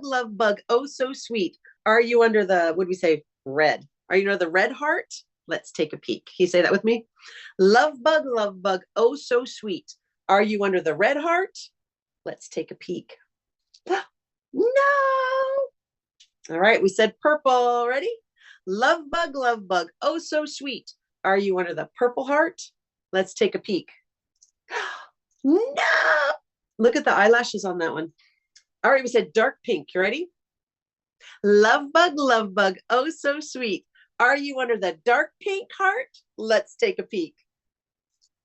love bug, oh so sweet. Are you under the, what do we say, red? Are you under the red heart? Let's take a peek. Can you say that with me? Love bug, oh so sweet. Are you under the red heart? Let's take a peek. No. All right, we said purple. Ready? Love bug, oh so sweet. Are you under the purple heart? Let's take a peek. No. Look at the eyelashes on that one. All right, we said dark pink. You ready? Love bug, oh so sweet. Are you under the dark pink heart? Let's take a peek.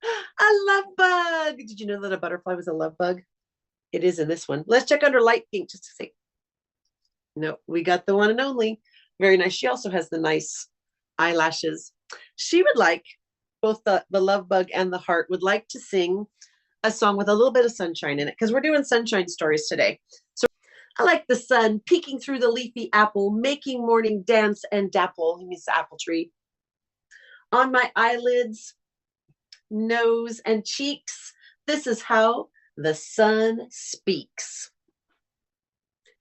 A love bug. Did you know that a butterfly was a love bug? It is in this one. Let's check under light pink just to see. No, we got the one and only. Very nice. She also has the nice eyelashes. She would like, both the love bug and the heart would like to sing a song with a little bit of sunshine in it because we're doing sunshine stories today. So I like the sun peeking through the leafy apple, making morning dance and dapple. He means the apple tree. On my eyelids, nose, and cheeks, this is how the sun speaks.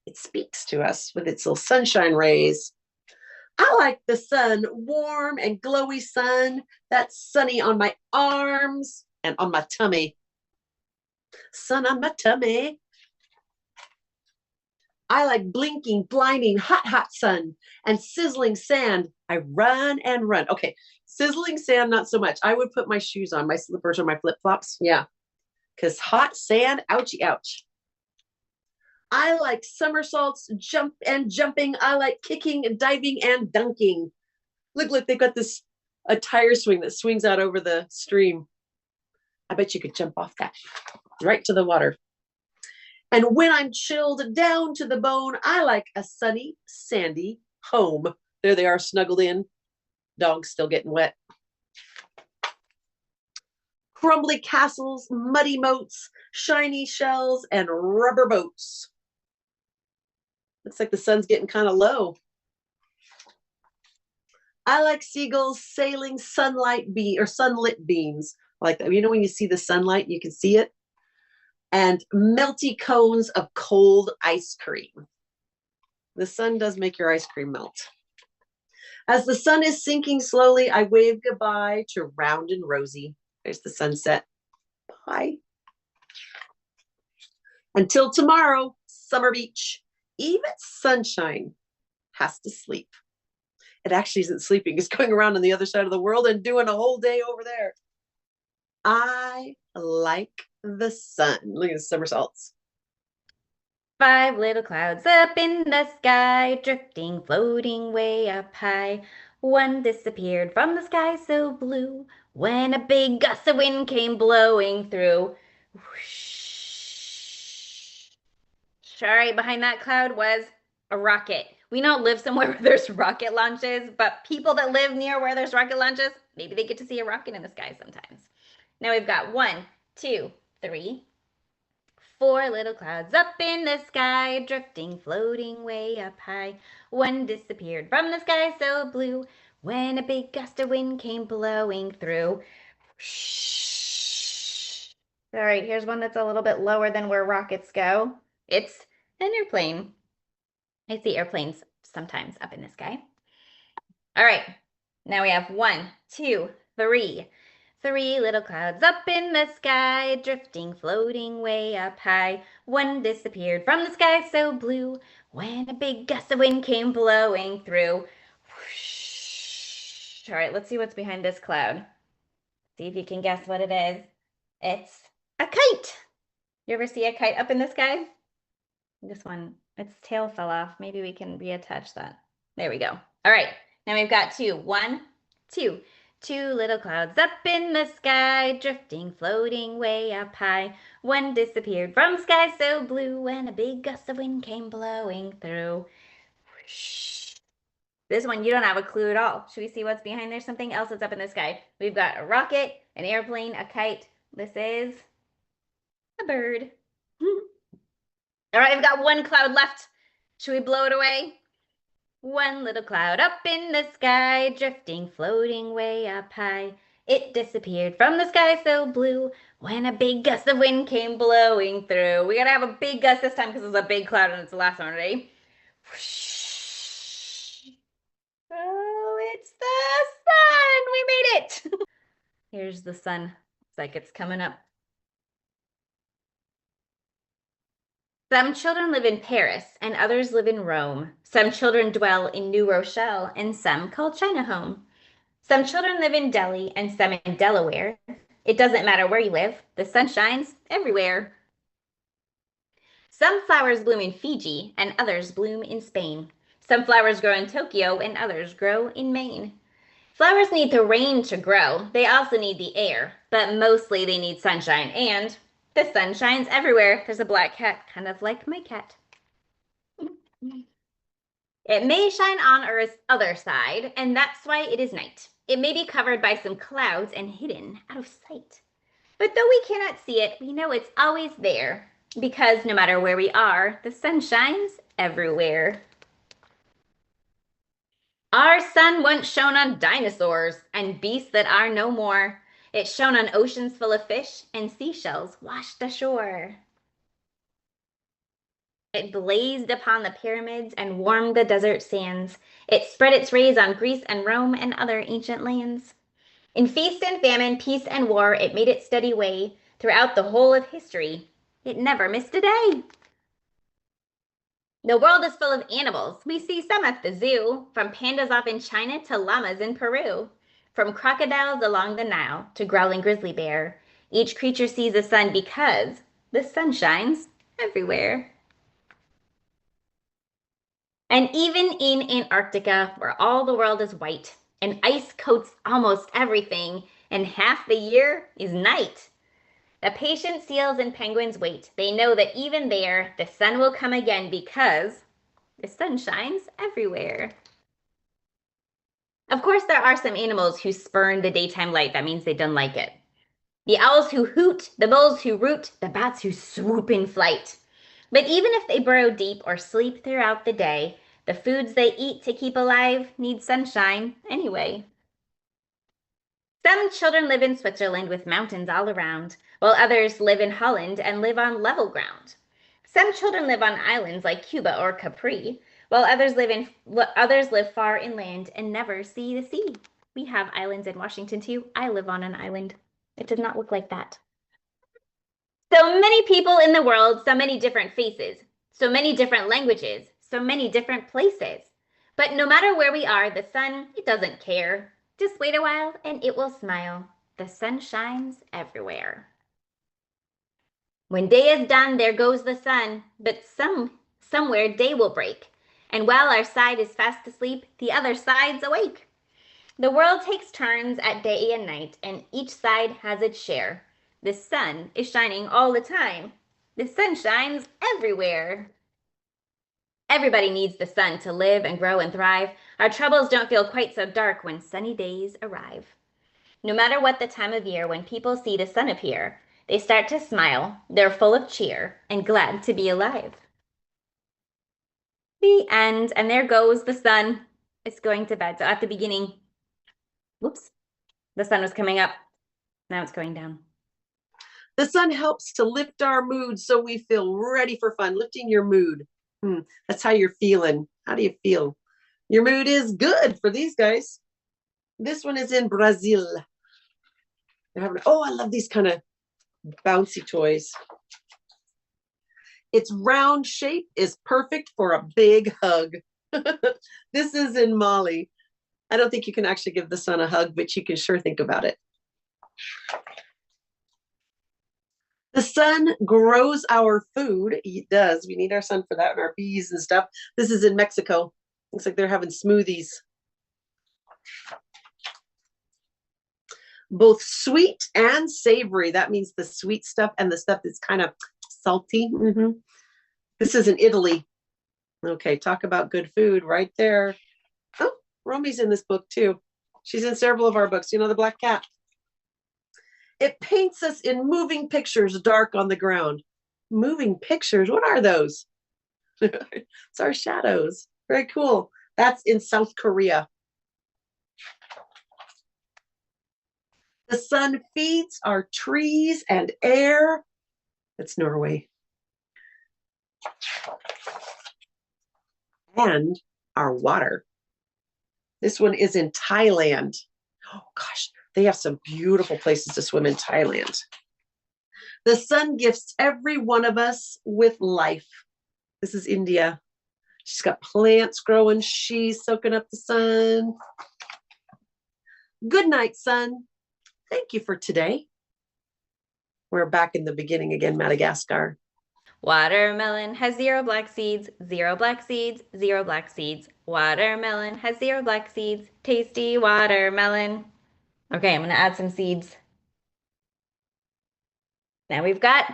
It speaks to us with its little sunshine rays. I like the sun, warm and glowy sun that's sunny on my arms and on my tummy. Sun on my tummy. I like blinking, blinding, hot, hot sun and sizzling sand. I run and run. Okay, sizzling sand, not so much. I would put my shoes on, my slippers or my flip-flops. Yeah, because hot sand, ouchie, ouch. I like somersaults, jump and jumping. I like kicking and diving and dunking. Look, they've got this, a tire swing that swings out over the stream. I bet you could jump off that right to the water. And when I'm chilled down to the bone, I like a sunny, sandy home. There they are, snuggled in. Dog's still getting wet. Crumbly castles, muddy moats, shiny shells, and rubber boats. Looks like the sun's getting kind of low. I like seagulls sailing sunlit beams. Like that. You know, when you see the sunlight, you can see it. And melty cones of cold ice cream. The sun does make your ice cream melt. As the sun is sinking slowly, I wave goodbye to round and rosy. There's the sunset. Bye. Until tomorrow, Summer Beach. Even sunshine has to sleep. It actually isn't sleeping. It's going around on the other side of the world and doing a whole day over there. I like the sun. Look at the somersaults. 5 little clouds up in the sky, drifting, floating way up high. One disappeared from the sky so blue when a big gust of wind came blowing through. Whoosh. All right, behind that cloud was a rocket. We don't live somewhere where there's rocket launches, but people that live near where there's rocket launches, maybe they get to see a rocket in the sky sometimes. Now we've got 1, 2, 3, 4 little clouds up in the sky, drifting, floating way up high. One disappeared from the sky so blue when a big gust of wind came blowing through. Shh. All right, here's one that's a little bit lower than where rockets go. It's an airplane. I see airplanes sometimes up in the sky. All right, now we have 1, 2, 3. 3 little clouds up in the sky, drifting, floating way up high. One disappeared from the sky so blue when a big gust of wind came blowing through. Whoosh. All right, let's see what's behind this cloud. See if you can guess what it is. It's a kite. You ever see a kite up in the sky? This one, its tail fell off. Maybe we can reattach that. There we go. All right, now we've got 2. 1, 2. 2 little clouds up in the sky, drifting, floating way up high. One disappeared from the sky so blue when a big gust of wind came blowing through. Whoosh. This one, you don't have a clue at all. Should we see what's behind there? Something else that's up in the sky. We've got a rocket, an airplane, a kite. This is a bird. All right, I've got 1 cloud left. Should we blow it away? 1 little cloud up in the sky, drifting, floating way up high. It disappeared from the sky so blue When a big gust of wind came blowing through. We gotta have a big gust this time because it's a big cloud and it's the last one, ready? Whoosh. Oh, it's the sun! We made it! Here's the sun. It's like it's coming up. Some children live in Paris and others live in Rome. Some children dwell in New Rochelle and some call China home. Some children live in Delhi and some in Delaware. It doesn't matter where you live, the sun shines everywhere. Some flowers bloom in Fiji and others bloom in Spain. Some flowers grow in Tokyo and others grow in Maine. Flowers need the rain to grow. They also need the air, but mostly they need sunshine, and the sun shines everywhere. There's a black cat, kind of like my cat. It may shine on Earth's other side, and that's why it is night. It may be covered by some clouds and hidden out of sight. But though we cannot see it, we know it's always there, because no matter where we are, the sun shines everywhere. Our sun once shone on dinosaurs and beasts that are no more. It shone on oceans full of fish and seashells washed ashore. It blazed upon the pyramids and warmed the desert sands. It spread its rays on Greece and Rome and other ancient lands. In feast and famine, peace and war, it made its steady way throughout the whole of history. It never missed a day. The world is full of animals. We see some at the zoo, from pandas off in China to llamas in Peru, from crocodiles along the Nile to growling grizzly bear. Each creature sees the sun because the sun shines everywhere. And even in Antarctica, where all the world is white, and ice coats almost everything, and half the year is night. The patient seals and penguins wait. They know that even there, the sun will come again because the sun shines everywhere. Of course, there are some animals who spurn the daytime light. That means they don't like it. The owls who hoot, the bulls who root, the bats who swoop in flight. But even if they burrow deep or sleep throughout the day, the foods they eat to keep alive need sunshine anyway. Some children live in Switzerland with mountains all around, while others live in Holland and live on level ground. Some children live on islands like Cuba or Capri, while others live far inland and never see the sea. We have islands in Washington too. I live on an island. It does not look like that. So many people in the world, so many different faces, so many different languages, so many different places. But no matter where we are, the sun, it doesn't care. Just wait a while and it will smile. The sun shines everywhere. When day is done, there goes the sun, but somewhere day will break. And while our side is fast asleep, the other side's awake. The world takes turns at day and night, and each side has its share. The sun is shining all the time. The sun shines everywhere. Everybody needs the sun to live and grow and thrive. Our troubles don't feel quite so dark when sunny days arrive. No matter what the time of year, when people see the sun appear, they start to smile. They're full of cheer and glad to be alive. The end. And there goes the sun. It's going to bed. So at the beginning, whoops, the sun was coming up. Now it's going down. The sun helps to lift our mood so we feel ready for fun. Lifting your mood. That's how you're feeling. How do you feel? Your mood is good for these guys. This one is in Brazil. They're having, oh, I love these kind of bouncy toys. Its round shape is perfect for a big hug. This is in Mali. I don't think you can actually give the sun a hug, but you can sure think about it. The sun grows our food. It does. We need our sun for that and our bees and stuff. This is in Mexico. Looks like they're having smoothies. Both sweet and savory. That means the sweet stuff and the stuff that's kind of salty. This is in Italy. Okay, talk about good food right there. Oh, Romy's in this book too. She's in several of our books. You know the black cat. It paints us in moving pictures dark on the ground. Moving pictures? What are those? It's our shadows. Very cool. That's in South Korea. The sun feeds our trees and air. That's Norway. And our water. This one is in Thailand. Oh gosh, they have some beautiful places to swim in Thailand. The sun gifts every one of us with life. This is India. She's got plants growing. She's soaking up the sun. Good night, sun. Thank you for today. We're back in the beginning again, Madagascar. Watermelon has 0 black seeds, 0 black seeds, 0 black seeds. Watermelon has 0 black seeds. Tasty watermelon. Okay, I'm going to add some seeds. Now we've got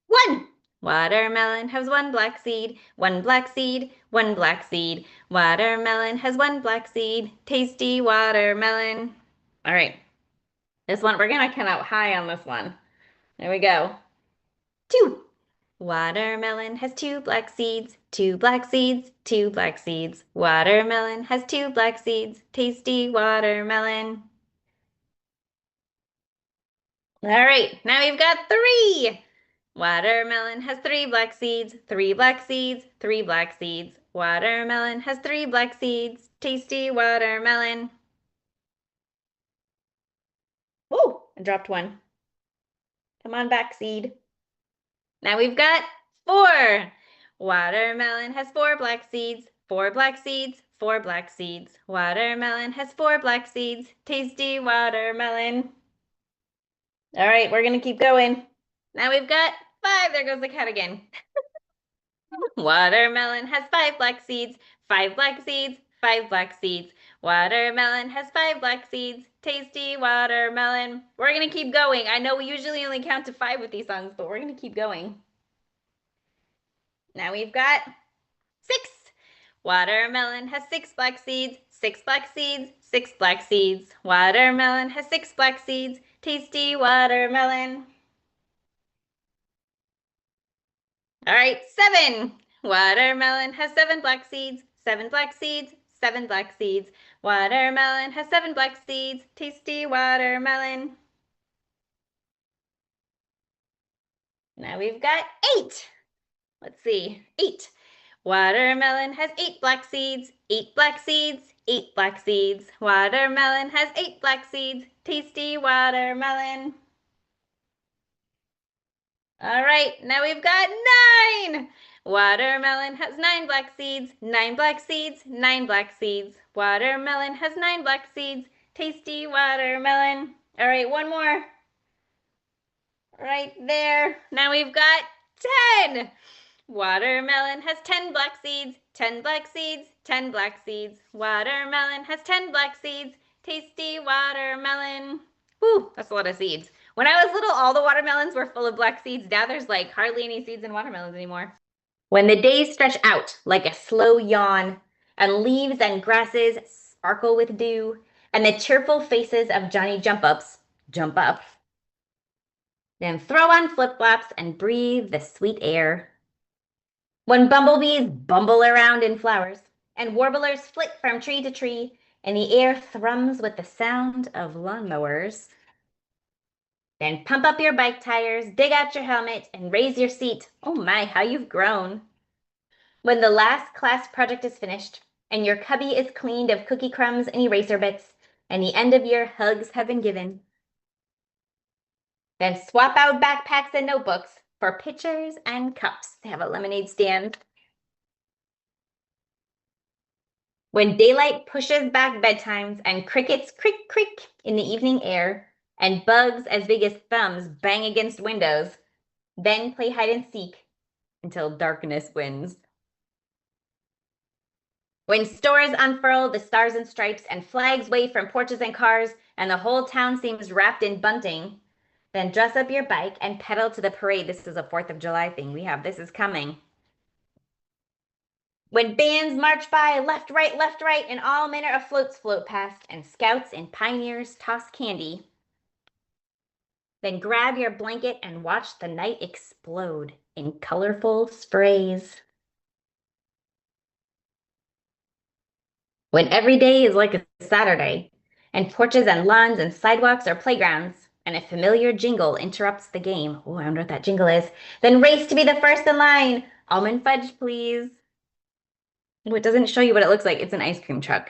1. Watermelon has 1 black seed, 1 black seed, 1 black seed. Watermelon has 1 black seed. Tasty watermelon. All right. This one, we're going to count out high on this one. There we go. 2. Watermelon has 2 black seeds, 2 black seeds, 2 black seeds. Watermelon has 2 black seeds. Tasty watermelon. All right, now we've got 3. Watermelon has 3 black seeds, 3 black seeds, 3 black seeds. Watermelon has 3 black seeds. Tasty watermelon. Oh, I dropped one. Come on back, seed. Now we've got 4. Watermelon has 4 black seeds, 4 black seeds, 4 black seeds. Watermelon has 4 black seeds. Tasty watermelon. All right, we're going to keep going. Now we've got 5. There goes the cat again. Watermelon has 5 black seeds, 5 black seeds, 5 black seeds. Watermelon has 5 black seeds. Tasty watermelon. We're going to keep going. I know we usually only count to 5 with these songs, but we're going to keep going. Now we've got 6. Watermelon has 6 black seeds, 6 black seeds, 6 black seeds. Watermelon has 6 black seeds. Tasty watermelon. All right, 7. Watermelon has 7 black seeds, 7 black seeds, 7 black seeds. Watermelon has 7 black seeds. Tasty watermelon. Now we've got 8. Let's see, 8. Watermelon has 8 black seeds, 8 black seeds, 8 black seeds. Watermelon has 8 black seeds. Tasty watermelon. All right, now we've got 9. Watermelon has 9 black seeds, 9 black seeds, 9 black seeds. Watermelon has 9 black seeds. Tasty watermelon. All right, one more. Right there. Now we've got 10. Watermelon has 10 black seeds, 10 black seeds, 10 black seeds. Watermelon has 10 black seeds. Tasty watermelon. Whew, that's a lot of seeds. When I was little, all the watermelons were full of black seeds. Now there's like hardly any seeds in watermelons anymore. When the days stretch out like a slow yawn, and leaves and grasses sparkle with dew, and the cheerful faces of Johnny Jump-Ups jump up, then throw on flip-flops and breathe the sweet air. When bumblebees bumble around in flowers, and warblers flit from tree to tree, and the air thrums with the sound of lawnmowers, then pump up your bike tires, dig out your helmet, and raise your seat. Oh my, how you've grown. When the last class project is finished, and your cubby is cleaned of cookie crumbs and eraser bits, and the end of year hugs have been given, then swap out backpacks and notebooks for pitchers and cups. They have a lemonade stand. When daylight pushes back bedtimes and crickets creak creak in the evening air, and bugs as big as thumbs bang against windows, then play hide and seek until darkness wins. When stores unfurl the stars and stripes and flags wave from porches and cars, and the whole town seems wrapped in bunting, then dress up your bike and pedal to the parade. This is a 4th of July thing we have. This is coming. When bands march by left, right, and all manner of floats float past, and scouts and pioneers toss candy, then grab your blanket and watch the night explode in colorful sprays. When every day is like a Saturday, and porches and lawns and sidewalks are playgrounds, and a familiar jingle interrupts the game. Oh, I wonder what that jingle is. Then race to be the first in line. Almond fudge, please. Oh, it doesn't show you what it looks like. It's an ice cream truck.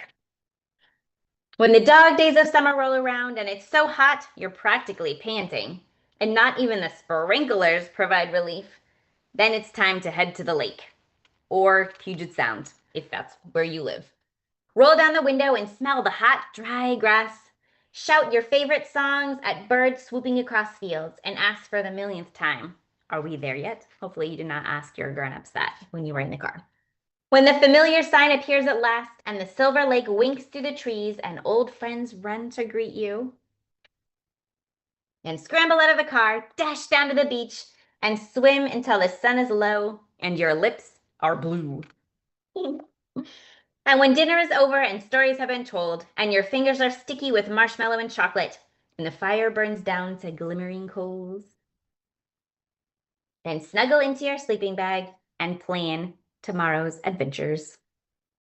When the dog days of summer roll around and it's so hot, you're practically panting, and not even the sprinklers provide relief, then it's time to head to the lake or Puget Sound, if that's where you live. Roll down the window and smell the hot, dry grass. Shout your favorite songs at birds swooping across fields and ask for the millionth time, are we there yet? Hopefully you did not ask your grown-ups that when you were in the car. When the familiar sign appears at last and the Silver Lake winks through the trees and old friends run to greet you, and scramble out of the car, dash down to the beach, and swim until the sun is low and your lips are blue. And when dinner is over and stories have been told, and your fingers are sticky with marshmallow and chocolate, and the fire burns down to glimmering coals, then snuggle into your sleeping bag and plan tomorrow's adventures.